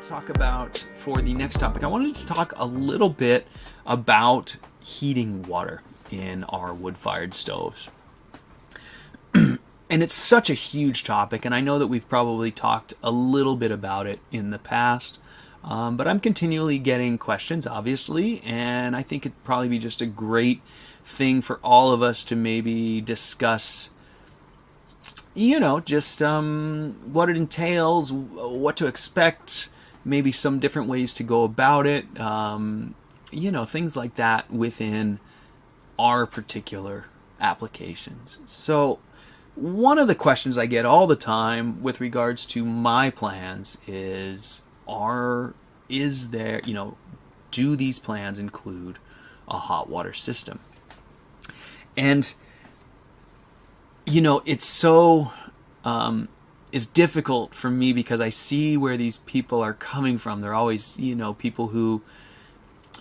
Talk about for the next topic, I wanted to talk a little bit about heating water in our wood-fired stoves. And it's such a huge topic, and I know that we've probably talked a little bit about it in the past, but I'm continually getting questions, obviously, and I think it'd probably be just a great thing for all of us to maybe discuss, just what it entails, what to expect, maybe some different ways to go about it, things like that within our particular applications. So one of the questions I get all the time with regards to my plans is do these plans include a hot water system? And it's so is difficult for me because I see where these people are coming from. They're always, people who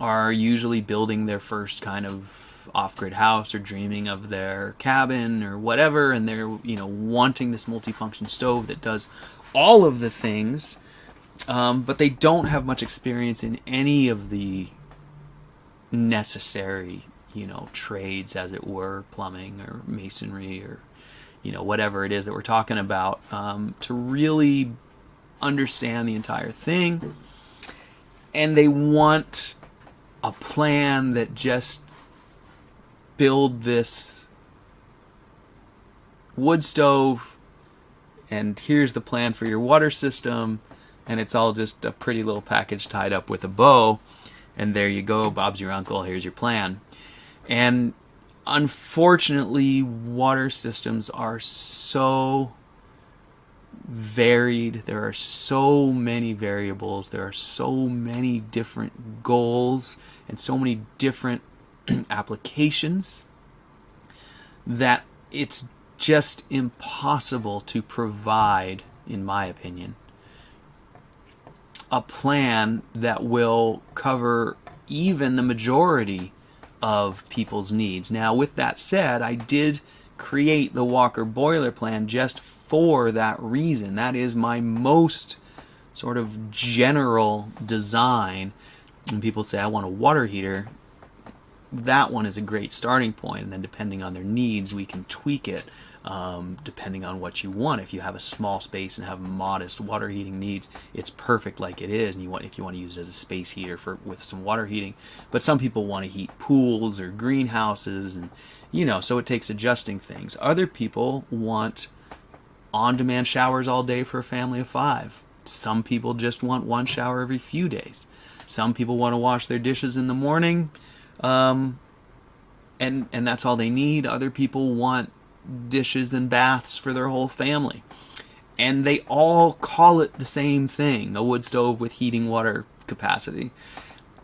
are usually building their first kind of off-grid house or dreaming of their cabin or whatever, and they're, wanting this multifunction stove that does all of the things, but they don't have much experience in any of the necessary, trades, as it were, plumbing or masonry or whatever it is that we're talking about, to really understand the entire thing. And they want a plan that just build this wood stove, and here's the plan for your water system, and it's all just a pretty little package tied up with a bow, and there you go, Bob's your uncle, here's your plan. And unfortunately, water systems are so varied. There are so many variables. There are so many different goals and so many different applications that it's just impossible to provide, in my opinion, a plan that will cover even the majority of people's needs. Now, with that said, I did create the Walker boiler plan just for that reason. That is my most sort of general design. When people say, I want a water heater, that one is a great starting point, and then depending on their needs, we can tweak it depending on what you want. If you have a small space and have modest water heating needs, it's perfect like it is, and if you want to use it as a space heater with some water heating. But some people want to heat pools or greenhouses, and so it takes adjusting things. Other people want on-demand showers all day for a family of 5. Some people just want one shower every few days. Some people want to wash their dishes in the morning, and that's all they need. Other people want dishes and baths for their whole family, and they all call it the same thing: a wood stove with heating water capacity.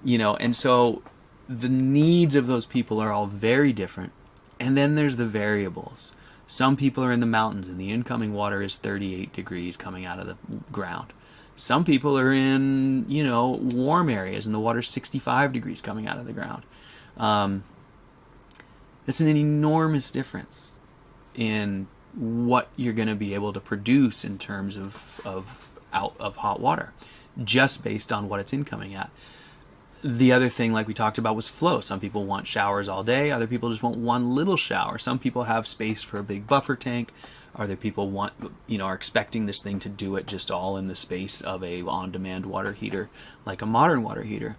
And so the needs of those people are all very different. And then there's the variables. Some people are in the mountains and the incoming water is 38 degrees coming out of the ground. Some people are in, warm areas and the water's 65 degrees coming out of the ground. That's an enormous difference in what you're going to be able to produce in terms of hot water, just based on what it's incoming at. The other thing, like we talked about, was flow. Some people want showers all day. Other people just want one little shower. Some people have space for a big buffer tank. Other people are expecting this thing to do it just all in the space of a on-demand water heater, like a modern water heater.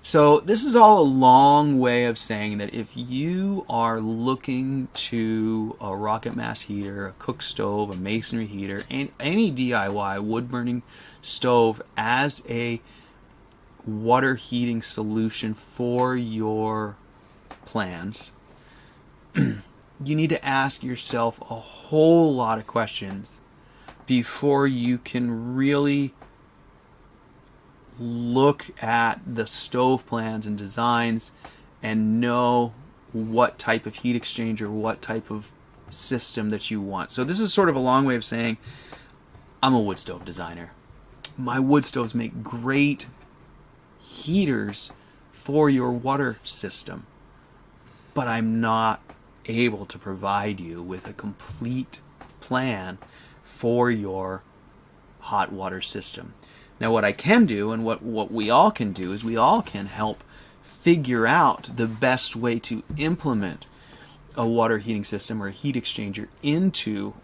So this is all a long way of saying that if you are looking to a rocket mass heater, a cook stove, a masonry heater, and any DIY wood-burning stove as a water heating solution for your plans, you need to ask yourself a whole lot of questions before you can really look at the stove plans and designs and know what type of heat exchanger, what type of system that you want. So this is sort of a long way of saying I'm a wood stove designer. My wood stoves make great heaters for your water system, but I'm not able to provide you with a complete plan for your hot water system. Now what I can do, and what we all can do, is we all can help figure out the best way to implement a water heating system or a heat exchanger into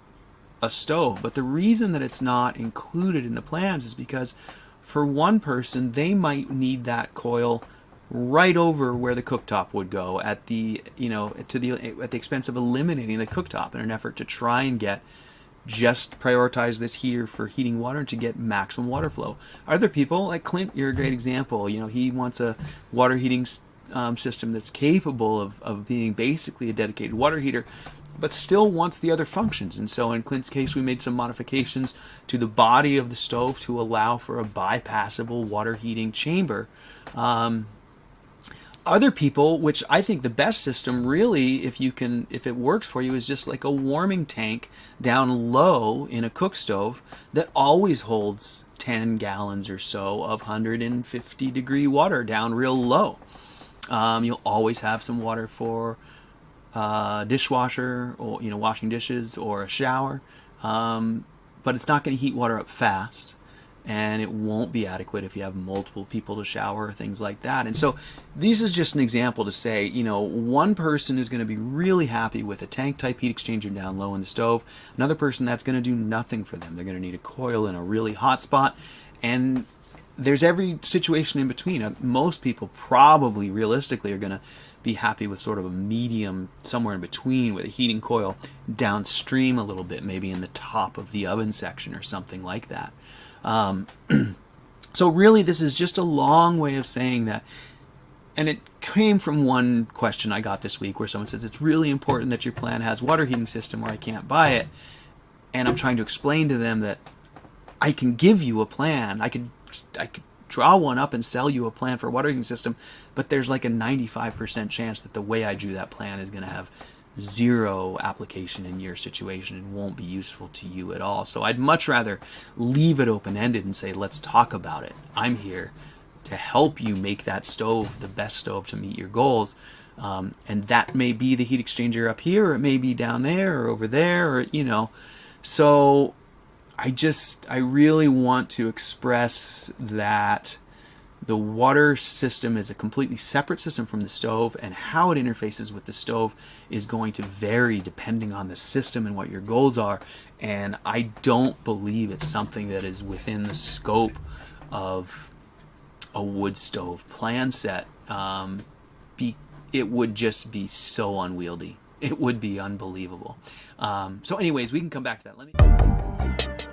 a stove. But the reason that it's not included in the plans is because for one person, they might need that coil right over where the cooktop would go at the at the expense of eliminating the cooktop in an effort to try and just prioritize this heater for heating water and to get maximum water flow. Other people, like Clint, you're a great example. He wants a water heating system that's capable of being basically a dedicated water heater, but still wants the other functions. And so in Clint's case, we made some modifications to the body of the stove to allow for a bypassable water heating chamber. Other people, which I think the best system really, if it works for you, is just like a warming tank down low in a cook stove that always holds 10 gallons or so of 150 degree water down real low. You'll always have some water for dishwasher, or washing dishes, or a shower, but it's not going to heat water up fast, and it won't be adequate if you have multiple people to shower or things like that. And so this is just an example to say, one person is going to be really happy with a tank type heat exchanger down low in the stove. Another person, that's going to do nothing for them. They're going to need a coil in a really hot spot, and there's every situation in between. Most people probably realistically are going to be happy with sort of a medium somewhere in between, with a heating coil downstream a little bit, maybe in the top of the oven section or something like that. So really, this is just a long way of saying that, and it came from one question I got this week where someone says, it's really important that your plan has water heating system or I can't buy it. And I'm trying to explain to them that I can give you a plan. I could draw one up and sell you a plan for a water heating system, but there's like a 95% chance that the way I drew that plan is going to have zero application in your situation and won't be useful to you at all. So I'd much rather leave it open-ended and say, let's talk about it. I'm here to help you make that stove the best stove to meet your goals. And that may be the heat exchanger up here, or it may be down there or over there, or so I really want to express that the water system is a completely separate system from the stove, and how it interfaces with the stove is going to vary depending on the system and what your goals are. And I don't believe it's something that is within the scope of a wood stove plan set. It would just be so unwieldy. It would be unbelievable. So anyways, we can come back to that.